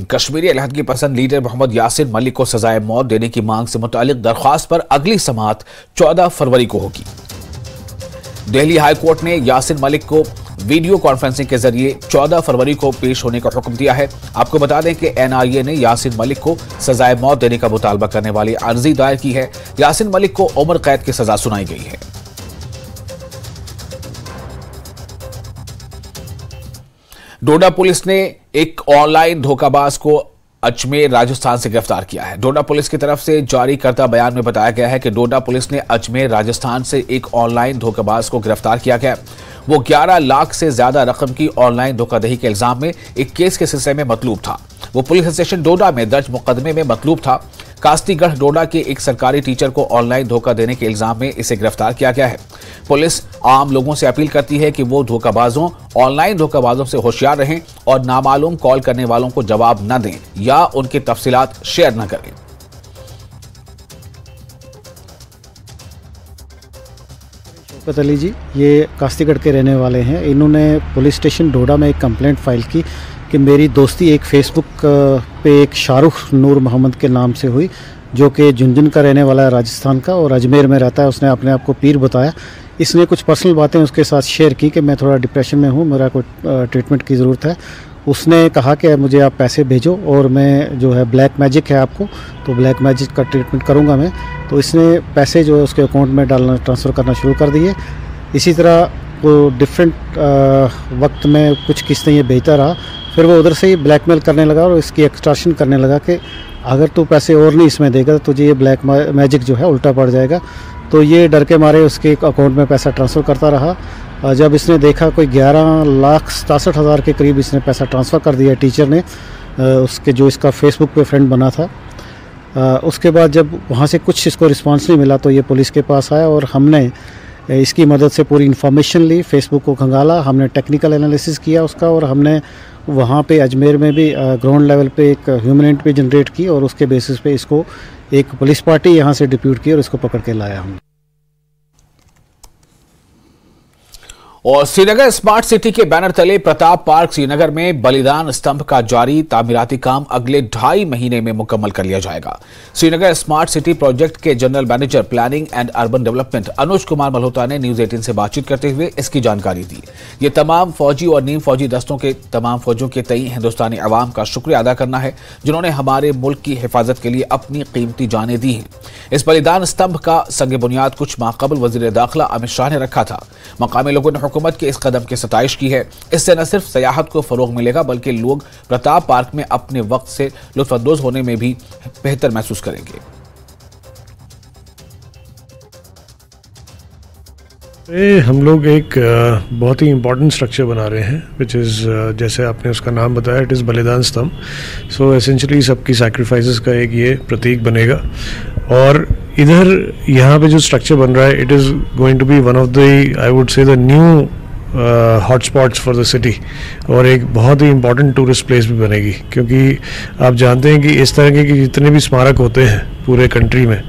कश्मीरी अलहदगी पसंद लीडर मोहम्मद यासिन मलिक को सजाए मौत देने की मांग से मुतालिक दरख्वास्त पर अगली समाअत 14 फरवरी को होगी। दिल्ली हाई कोर्ट ने यासिन मलिक को वीडियो कॉन्फ्रेंसिंग के जरिए 14 फरवरी को पेश होने का हुक्म दिया है। आपको बता दें कि NIA ने यासिन मलिक को सजाए मौत देने का मुतालबा करने वाली अर्जी दायर की है। यासिन मलिक को उम्र कैद की सजा सुनाई गई है। डोडा पुलिस ने एक ऑनलाइन धोखाबाज को अजमेर राजस्थान से गिरफ्तार किया है। डोडा पुलिस की तरफ से जारी करदा बयान में बताया गया है कि डोडा पुलिस ने अजमेर राजस्थान से एक ऑनलाइन धोखाबाज को गिरफ्तार किया गया। वो 11 लाख से ज्यादा रकम की ऑनलाइन धोखाधड़ी के इल्जाम में एक केस के सिलसिले में मतलूब था। वो पुलिस स्टेशन डोडा में दर्ज मुकदमे में मतलूब था। कास्तीगढ़ डोडा के एक सरकारी टीचर को ऑनलाइन धोखा देने के इल्जाम में इसे गिरफ्तार किया गया है। पुलिस आम लोगों से अपील करती है कि वो ऑनलाइन धोखाबाजों से होशियार रहें और नामालूम कॉल करने वालों को जवाब न दें या उनकी तफसीलात शेयर न करें। शौकत अली जी ये कास्तीगढ़ के रहने वाले हैं। इन्होंने पुलिस स्टेशन डोडा में एक कंप्लेंट फाइल की कि मेरी दोस्ती एक फेसबुक पे एक शाहरुख नूर मोहम्मद के नाम से हुई, जो कि झुंझुनू का रहने वाला है, राजस्थान का, और अजमेर में रहता है। उसने अपने आप को पीर बताया। इसने कुछ पर्सनल बातें उसके साथ शेयर की कि मैं थोड़ा डिप्रेशन में हूँ, मेरा कोई ट्रीटमेंट की ज़रूरत है। उसने कहा कि मुझे आप पैसे भेजो और मैं जो है ब्लैक मैजिक है आपको, तो ब्लैक मैजिक का ट्रीटमेंट करूँगा मैं। तो इसने पैसे जो है उसके अकाउंट में डालना, ट्रांसफ़र करना शुरू कर दिए। इसी तरह वो डिफरेंट वक्त में कुछ किस्तें ये भेजता रहा। फिर वो उधर से ही ब्लैकमेल करने लगा और इसकी एक्सटॉर्शन करने लगा कि अगर तू पैसे और नहीं इसमें देगा तो तुझे ये ब्लैक मैजिक जो है उल्टा पड़ जाएगा। तो ये डर के मारे उसके अकाउंट में पैसा ट्रांसफ़र करता रहा। जब इसने देखा कोई 11,67,000 के करीब इसने पैसा ट्रांसफ़र कर दिया टीचर ने, उसके जो इसका फेसबुक पे फ्रेंड बना था। उसके बाद जब वहाँ से कुछ इसको रिस्पांस नहीं मिला तो ये पुलिस के पास आया और हमने इसकी मदद से पूरी इन्फॉर्मेशन ली, फेसबुक को खंगाला, हमने टेक्निकल एनालिसिस किया उसका, और हमने वहाँ पे अजमेर में भी ग्राउंड लेवल पे एक ह्यूमनेंट भी जनरेट की और उसके बेसिस पे इसको एक पुलिस पार्टी यहाँ से डिप्यूट की और इसको पकड़ के लाया हमने। और श्रीनगर स्मार्ट सिटी के बैनर तले प्रताप पार्क श्रीनगर में बलिदान स्तंभ का जारी तामीराती काम अगले 2.5 महीने में मुकम्मल कर लिया जाएगा। श्रीनगर स्मार्ट सिटी प्रोजेक्ट के general manager planning and urban development Anuj Kumar Malhotra ने न्यूज 18 से बातचीत करते हुए इसकी जानकारी दी। ये तमाम फौजी और नीम फौजी दस्तों के तमाम फौजों के तई हिंदुस्तानी अवाम का शुक्रिया अदा करना है, जिन्होंने हमारे मुल्क की हिफाजत के लिए अपनी कीमती जानें दी हैं। इस बलिदान स्तंभ का संग बुनियाद कुछ माह कबल वजीर दाखिला अमित शाह ने रखा था। मकामी लोगों ने हुकूमत के इस कदम की सताइश की है। इससे न सिर्फ सयाहत को फरोग मिलेगा बल्कि लोग प्रताप पार्क में अपने वक्त से लुत्फअंदोज होने में भी बेहतर महसूस करेंगे। हम लोग एक बहुत ही इम्पोर्टेंट स्ट्रक्चर बना रहे हैं विच इज़ जैसे आपने उसका नाम बताया, इट इज़ बलिदान स्तंभ। सो एसेंशली सबकी सैक्रिफाइसेस का एक ये प्रतीक बनेगा। और इधर यहाँ पे जो स्ट्रक्चर बन रहा है, it is going to be one of the, I would say, the new hotspots for the city, और एक बहुत ही इम्पॉर्टेंट टूरिस्ट प्लेस भी बनेगी। क्योंकि आप जानते हैं कि इस तरह के जितने भी स्मारक होते हैं पूरे कंट्री में,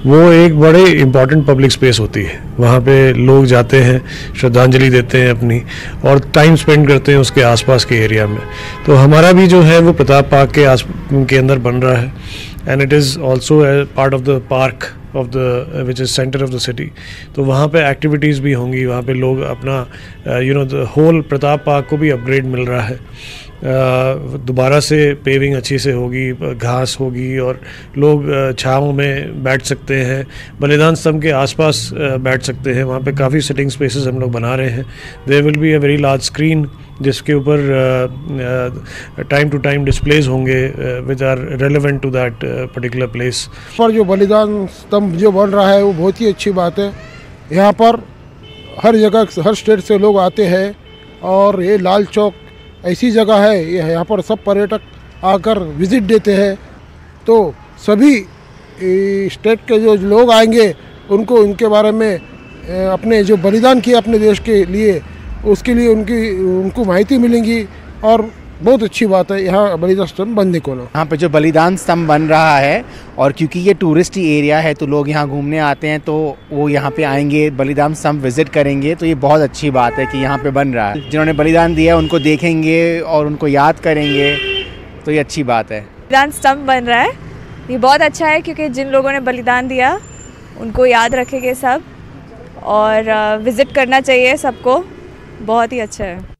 वो एक बड़े इम्पॉर्टेंट पब्लिक स्पेस होती है। वहाँ पे लोग जाते हैं, श्रद्धांजलि देते हैं अपनी, और टाइम स्पेंड करते हैं उसके आसपास के एरिया में। तो हमारा भी जो है वो प्रताप पार्क के अंदर बन रहा है, and it is also part of the park of the which is centre of the city. तो वहाँ पे एक्टिविटीज़ भी होंगी, वहाँ पे लोग अपना द होल प्रताप पार्क को भी अपग्रेड मिल रहा है। दोबारा से पेविंग अच्छी से होगी, घास होगी, और लोग छाँव में बैठ सकते हैं, बलिदान स्तंभ के आसपास बैठ सकते हैं। वहाँ पे काफ़ी सिटिंग स्पेसेस हम लोग बना रहे हैं। There will be a very large screen जिसके ऊपर टाइम टू टाइम डिस्प्लेज होंगे which are relevant to that particular place. पर जो बलिदान स्तंभ जो बन रहा है वो बहुत ही अच्छी बात है। यहाँ पर हर जगह, हर स्टेट से लोग आते हैं, और ये लाल चौक ऐसी जगह है, ये यहाँ पर सब पर्यटक आकर विज़िट देते हैं। तो सभी स्टेट के जो लोग आएंगे उनको उनके बारे में अपने जो बलिदान किया अपने देश के लिए, उसके लिए उनको माहिती मिलेंगी, और बहुत अच्छी बात है यहाँ बलिदान स्तंभ बनने को ना। यहाँ पे जो बलिदान स्तंभ बन रहा है, और क्योंकि ये टूरिस्ट एरिया है तो लोग यहाँ घूमने आते हैं, तो वो यहाँ पे आएंगे, बलिदान स्तंभ विजिट करेंगे, तो ये बहुत अच्छी बात है कि यहाँ पे बन रहा है। जिन्होंने बलिदान दिया है उनको देखेंगे और उनको याद करेंगे, तो ये अच्छी बात है। बलिदान स्तंभ बन रहा है, ये बहुत अच्छा है क्योंकि जिन लोगों ने बलिदान दिया उनको याद रखेंगे सब, और विज़िट करना चाहिए सबको, बहुत ही अच्छा है।